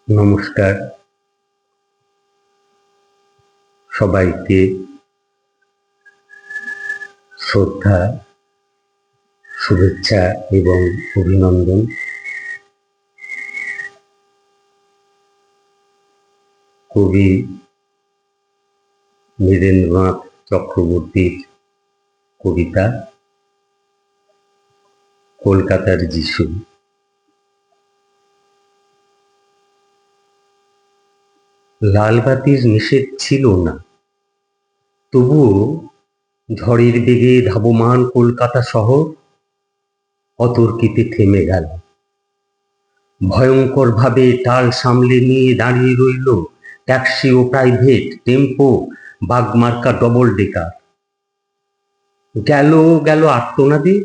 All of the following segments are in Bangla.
নমস্কার সবাইকে, শ্রদ্ধা, শুভেচ্ছা এবং অভিনন্দন। কবি নীরেন্দ্রনাথ চক্রবর্তীর কবিতা কলকাতার যিশু। লালবাতির নিষেধ ছিল না, তবুও ঝড়ের বেগে ধাবমান কলকাতা শহর অতর্কিতে থেমে গেল। ভয়ঙ্করভাবে টাল সামলে নিয়ে দাঁড়িয়ে রইল ট্যাক্সি ও প্রাইভেট, টেম্পো, বাগমার্কা ডবল ডেকার। গেল গেল আর্তনাদে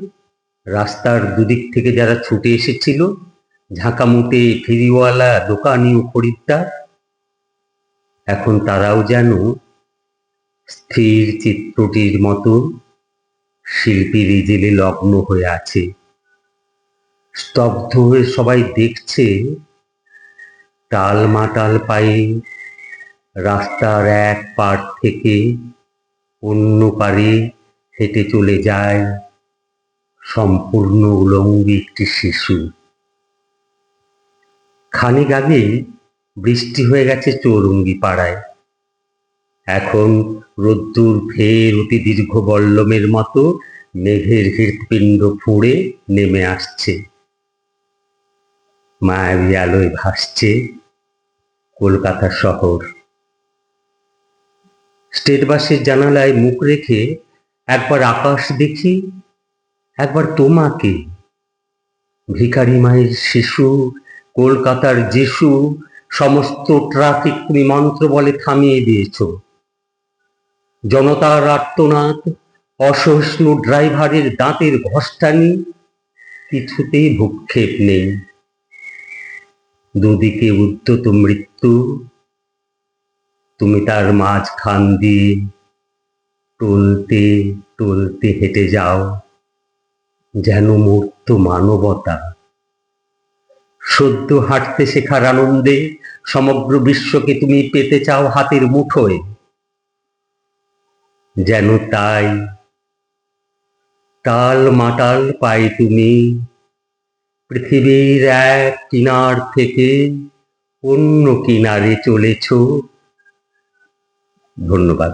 রাস্তার দুদিক থেকে যারা ছুটে এসেছিল, ঝাঁকামুটে ফেরিওয়ালা, দোকানি ও খরিদ্দার। এখন তারাও যেন স্থির চিত্রটির মতো শিল্পীর ইজেলে লগ্ন হয়ে আছে। স্তব্ধ হয়ে সবাই দেখছে, টালমাটাল পায়ে রাস্তার এক পার থেকে অন্য পারে হেঁটে চলে যায় সম্পূর্ণ উলঙ্গ একটি শিশু। খানিক আগে বৃষ্টি হয়ে গেছে চৌরঙ্গি পাড়ায়। এখন রোদ্দুর ফের অতি দীর্ঘ বল্লমের মতো মেঘের হৃৎপিণ্ড ফুঁড়ে নেমে আসছে। মায়াবী আলোয় ভাসছে কলকাতা শহর। স্টেট বাসের জানালায় মুখ রেখে একবার আকাশ দেখি, একবার তোমাকে। ভিখারি মায়ের শিশু, কলকাতার যিশু, সমস্ত ট্রাফিক তুমি মন্ত্র বলে থামিয়ে দিয়েছ। জনতার আর্তনাদ, অসহিষ্ণু ড্রাইভারের দাঁতের ঘষ্টানি, কিছুতেই ভূক্ষেপ নেই। দুদিকে উদ্যত মৃত্যু, তুমি তার মাঝখান দিয়ে টলতে টলতে হেঁটে যাও যেন মূর্ত মানবতা। সদ্য হাঁটতে শেখার আনন্দে সমগ্র বিশ্বকে তুমি পেতে চাও হাতের মুঠোয়। যেন তাই টাল মাটাল পায়ে তুমি পৃথিবীর এক কিনার থেকে অন্য কিনারে চলেছ। ধন্যবাদ।